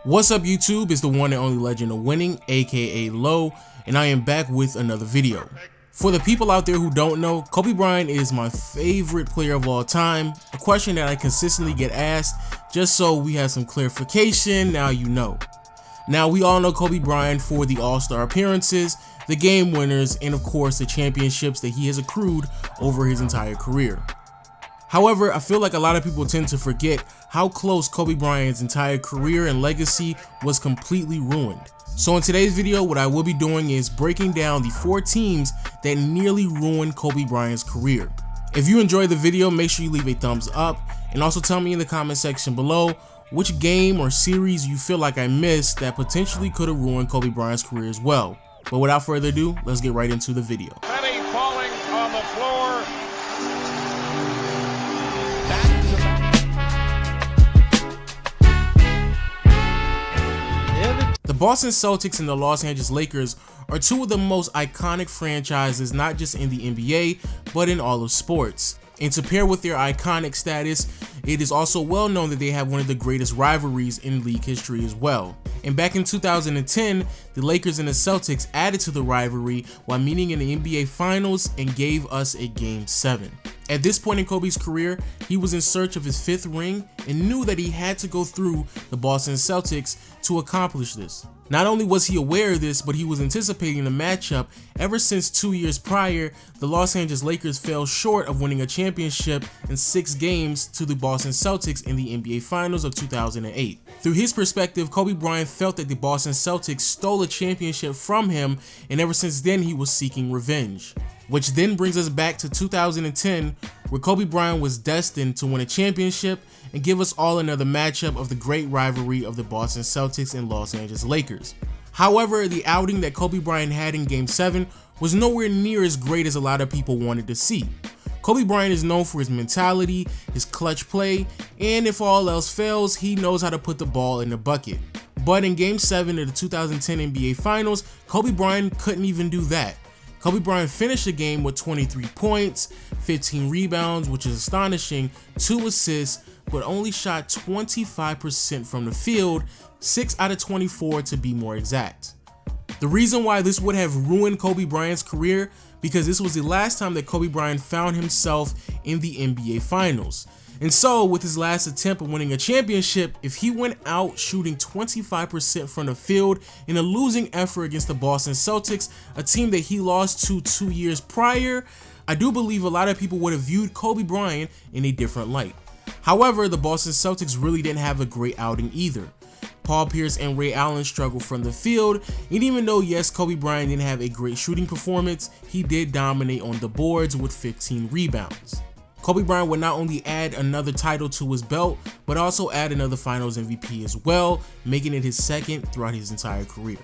What's up YouTube, it's the one and only legend of winning, aka Low, and I am back with another video. For the people out there who don't know, Kobe Bryant is my favorite player of all time, a question that I consistently get asked, just so we have some clarification, now you know. Now we all know Kobe Bryant for the All-Star appearances, the game winners, and of course the championships that he has accrued over his entire career. However, I feel like a lot of people tend to forget how close Kobe Bryant's entire career and legacy was completely ruined. So in today's video, what I will be doing is breaking down the 4 teams that nearly ruined Kobe Bryant's career. If you enjoyed the video, make sure you leave a thumbs up and also tell me in the comment section below which game or series you feel like I missed that potentially could have ruined Kobe Bryant's career as well. But without further ado, let's get right into the video. Falling on the floor. The Boston Celtics and the Los Angeles Lakers are two of the most iconic franchises not just in the NBA, but in all of sports. And to pair with their iconic status, it is also well known that they have one of the greatest rivalries in league history as well. And back in 2010, the Lakers and the Celtics added to the rivalry while meeting in the NBA Finals and gave us a Game 7. At this point in Kobe's career, he was in search of his 5th ring and knew that he had to go through the Boston Celtics to accomplish this. Not only was he aware of this, but he was anticipating the matchup ever since 2 years prior, the Los Angeles Lakers fell short of winning a championship in 6 games to the Boston Celtics in the NBA Finals of 2008. Through his perspective, Kobe Bryant felt that the Boston Celtics stole a championship from him, and ever since then he was seeking revenge. Which then brings us back to 2010, where Kobe Bryant was destined to win a championship and give us all another matchup of the great rivalry of the Boston Celtics and Los Angeles Lakers. However, the outing that Kobe Bryant had in Game 7 was nowhere near as great as a lot of people wanted to see. Kobe Bryant is known for his mentality, his clutch play, and if all else fails, he knows how to put the ball in the bucket. But in Game 7 of the 2010 NBA Finals, Kobe Bryant couldn't even do that. Kobe Bryant finished the game with 23 points, 15 rebounds, which is astonishing, 2 assists, but only shot 25% from the field, 6 out of 24 to be more exact. The reason why this would have ruined Kobe Bryant's career, because this was the last time that Kobe Bryant found himself in the NBA Finals. And so, with his last attempt at winning a championship, if he went out shooting 25% from the field in a losing effort against the Boston Celtics, a team that he lost to 2 years prior, I do believe a lot of people would have viewed Kobe Bryant in a different light. However, the Boston Celtics really didn't have a great outing either. Paul Pierce and Ray Allen struggled from the field, and even though yes, Kobe Bryant didn't have a great shooting performance, he did dominate on the boards with 15 rebounds. Kobe Bryant would not only add another title to his belt, but also add another Finals MVP as well, making it his 2nd throughout his entire career.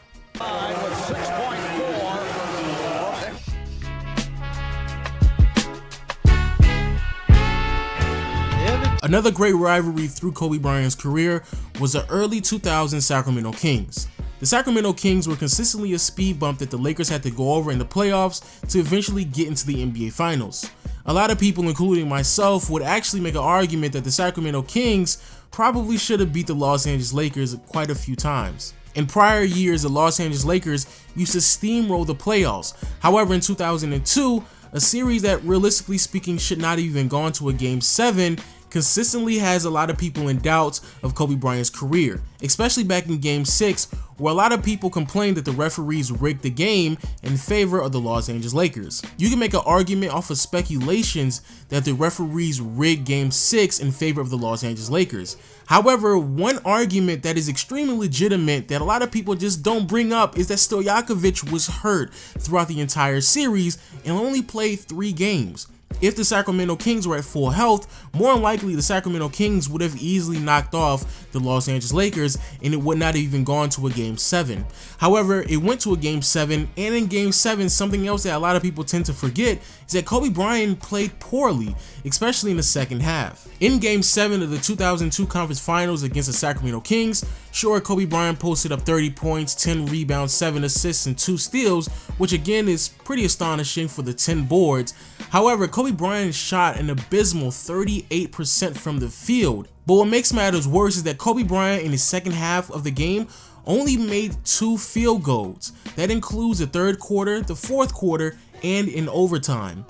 Another great rivalry through Kobe Bryant's career was the early 2000s Sacramento Kings. The Sacramento Kings were consistently a speed bump that the Lakers had to go over in the playoffs to eventually get into the NBA Finals. A lot of people, including myself, would actually make an argument that the Sacramento Kings probably should have beat the Los Angeles Lakers quite a few times. In prior years, the Los Angeles Lakers used to steamroll the playoffs. However, in 2002, a series that realistically speaking should not have even gone to a Game 7 consistently has a lot of people in doubt of Kobe Bryant's career, especially back in Game 6, where a lot of people complained that the referees rigged the game in favor of the Los Angeles Lakers. You can make an argument off of speculations that the referees rigged Game 6 in favor of the Los Angeles Lakers. However, one argument that is extremely legitimate that a lot of people just don't bring up is that Stojakovic was hurt throughout the entire series and only played 3 games. If the Sacramento Kings were at full health, more than likely the Sacramento Kings would have easily knocked off the Los Angeles Lakers and it would not have even gone to a Game 7. However, it went to a Game 7, and in Game 7, something else that a lot of people tend to forget is that Kobe Bryant played poorly, especially in the second half. In Game 7 of the 2002 Conference Finals against the Sacramento Kings, Sure, Kobe Bryant posted up 30 points, 10 rebounds, 7 assists, and 2 steals, which again is pretty astonishing for the 10 boards. However, Kobe Bryant shot an abysmal 38% from the field. But what makes matters worse is that Kobe Bryant in his second half of the game only made 2 field goals. That includes the third quarter, the fourth quarter, and in overtime.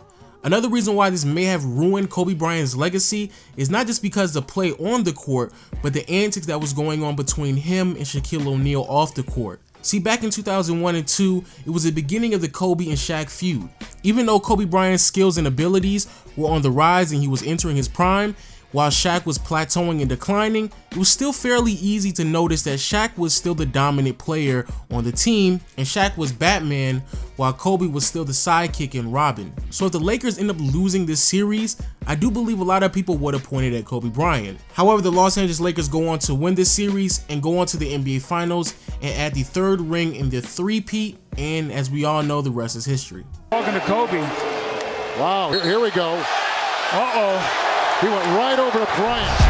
Another reason why this may have ruined Kobe Bryant's legacy is not just because of the play on the court, but the antics that was going on between him and Shaquille O'Neal off the court. See, back in 2001 and 2, it was the beginning of the Kobe and Shaq feud. Even though Kobe Bryant's skills and abilities were on the rise and he was entering his prime, while Shaq was plateauing and declining, it was still fairly easy to notice that Shaq was still the dominant player on the team, and Shaq was Batman, while Kobe was still the sidekick and Robin. So if the Lakers end up losing this series, I do believe a lot of people would have pointed at Kobe Bryant. However, the Los Angeles Lakers go on to win this series and go on to the NBA Finals and add the third ring in their three-peat, and as we all know, the rest is history. Talking to Kobe. Wow, here we go. Uh-oh. He went right over to Bryant.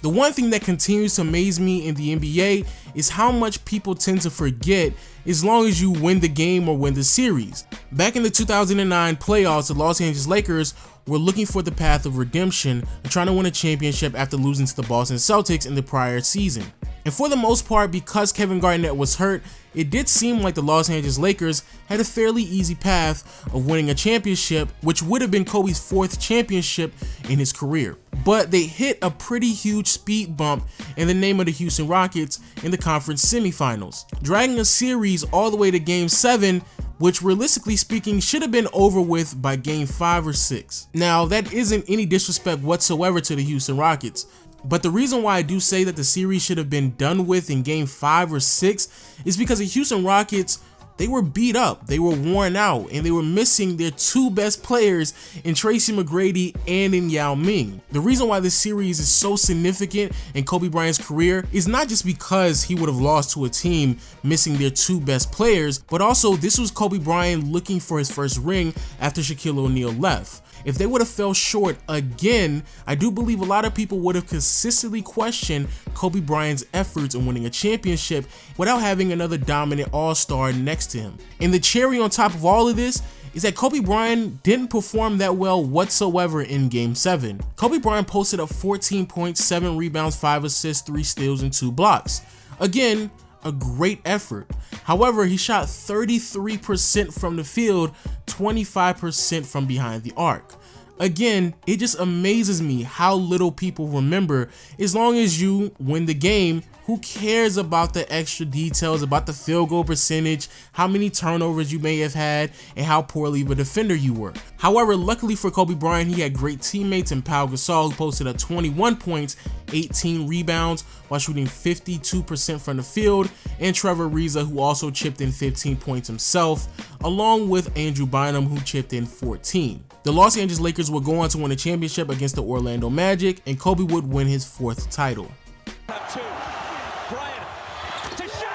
The one thing that continues to amaze me in the NBA is how much people tend to forget as long as you win the game or win the series. Back in the 2009 playoffs, the Los Angeles Lakers were looking for the path of redemption and trying to win a championship after losing to the Boston Celtics in the prior season. And for the most part, because Kevin Garnett was hurt, it did seem like the Los Angeles Lakers had a fairly easy path of winning a championship, which would have been Kobe's 4th championship in his career. But they hit a pretty huge speed bump in the name of the Houston Rockets in the conference semifinals, dragging a series all the way to Game 7, which realistically speaking should have been over with by Game 5 or 6. Now, that isn't any disrespect whatsoever to the Houston Rockets, but the reason why I do say that the series should have been done with in Game 5 or 6 is because the Houston Rockets, they were beat up, they were worn out, and they were missing their 2 best players in Tracy McGrady and in Yao Ming. The reason why this series is so significant in Kobe Bryant's career is not just because he would have lost to a team missing their 2 best players, but also this was Kobe Bryant looking for his first ring after Shaquille O'Neal left. If they would have fell short again, I do believe a lot of people would have consistently questioned Kobe Bryant's efforts in winning a championship without having another dominant all-star next to him. And the cherry on top of all of this is that Kobe Bryant didn't perform that well whatsoever in Game 7. Kobe Bryant posted up 14 points, 7 rebounds, 5 assists, 3 steals, and 2 blocks. Again, a great effort. However, he shot 33% from the field, 25% from behind the arc. Again, it just amazes me how little people remember. As long as you win the game, who cares about the extra details, about the field goal percentage, how many turnovers you may have had, and how poorly of a defender you were. However, luckily for Kobe Bryant, he had great teammates in Pau Gasol, who posted up 21 points, 18 rebounds, while shooting 52% from the field, and Trevor Ariza, who also chipped in 15 points himself, along with Andrew Bynum, who chipped in 14. The Los Angeles Lakers would go on to win a championship against the Orlando Magic, and Kobe would win his 4th title. Bryant to Shaq.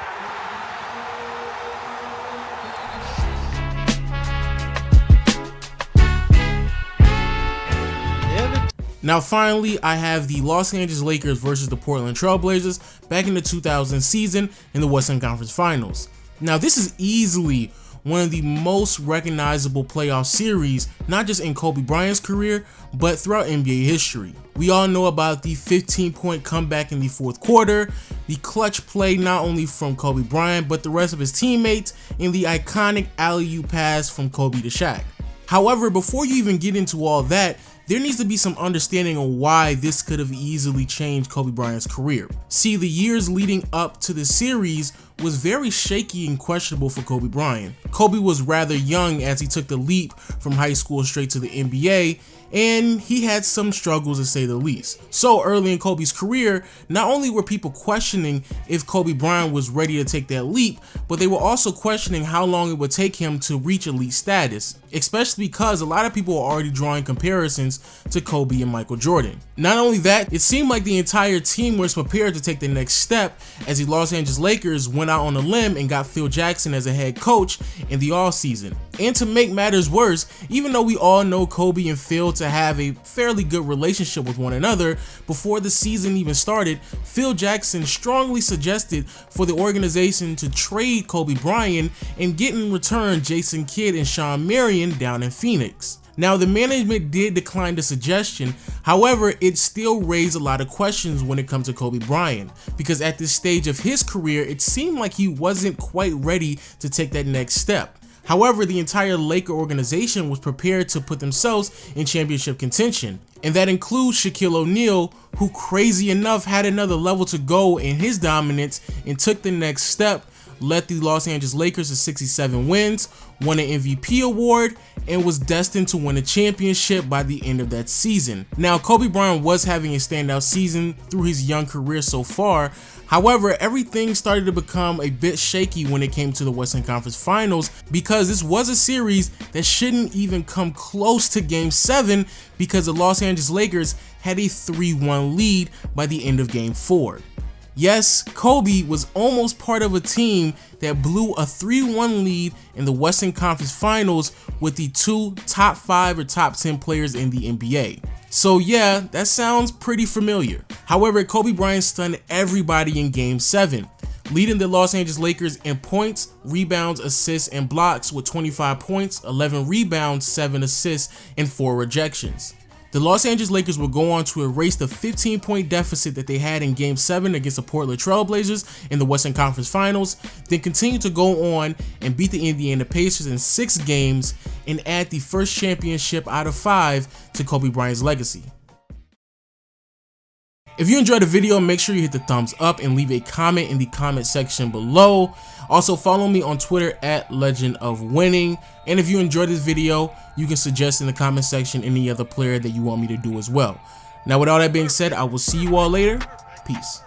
Now finally, I have the Los Angeles Lakers versus the Portland Trail Blazers back in the 2000 season in the Western Conference Finals. Now this is easily one of the most recognizable playoff series, not just in Kobe Bryant's career, but throughout NBA history. We all know about the 15-point comeback in the 4th quarter, the clutch play not only from Kobe Bryant, but the rest of his teammates, and the iconic alley-oop pass from Kobe to Shaq. However, before you even get into all that, there needs to be some understanding of why this could have easily changed Kobe Bryant's career. See, the years leading up to the series was very shaky and questionable for Kobe Bryant. Kobe was rather young as he took the leap from high school straight to the NBA, and he had some struggles to say the least. So early in Kobe's career, not only were people questioning if Kobe Bryant was ready to take that leap, but they were also questioning how long it would take him to reach elite status, especially because a lot of people were already drawing comparisons to Kobe and Michael Jordan. Not only that, it seemed like the entire team was prepared to take the next step as the Los Angeles Lakers went out on a limb and got Phil Jackson as a head coach in the offseason. And to make matters worse, even though we all know Kobe and Phil to to have a fairly good relationship with one another. Before the season even started, Phil Jackson strongly suggested for the organization to trade Kobe Bryant and get in return Jason Kidd and Shawn Marion down in Phoenix. Now, the management did decline the suggestion. However, it still raised a lot of questions when it comes to Kobe Bryant, because at this stage of his career, it seemed like he wasn't quite ready to take that next step. However, the entire Laker organization was prepared to put themselves in championship contention, and that includes Shaquille O'Neal, who crazy enough had another level to go in his dominance and took the next step, led the Los Angeles Lakers to 67 wins, won an MVP award, and was destined to win a championship by the end of that season. Now, Kobe Bryant was having a standout season through his young career so far. However, everything started to become a bit shaky when it came to the Western Conference Finals, because this was a series that shouldn't even come close to Game 7, because the Los Angeles Lakers had a 3-1 lead by the end of Game 4. Yes, Kobe was almost part of a team that blew a 3-1 lead in the Western Conference Finals with the 2 top 5 or top 10 players in the NBA. So yeah, that sounds pretty familiar. However, Kobe Bryant stunned everybody in Game 7, leading the Los Angeles Lakers in points, rebounds, assists, and blocks with 25 points, 11 rebounds, 7 assists, and 4 rejections. The Los Angeles Lakers would go on to erase the 15-point deficit that they had in Game 7 against the Portland Trail Blazers in the Western Conference Finals, then continue to go on and beat the Indiana Pacers in 6 games and add the first championship out of 5 to Kobe Bryant's legacy. If you enjoyed the video, make sure you hit the thumbs up and leave a comment in the comment section below. Also, follow me on Twitter at Legend of Winning. And if you enjoyed this video, you can suggest in the comment section any other player that you want me to do as well. Now, with all that being said, I will see you all later. Peace.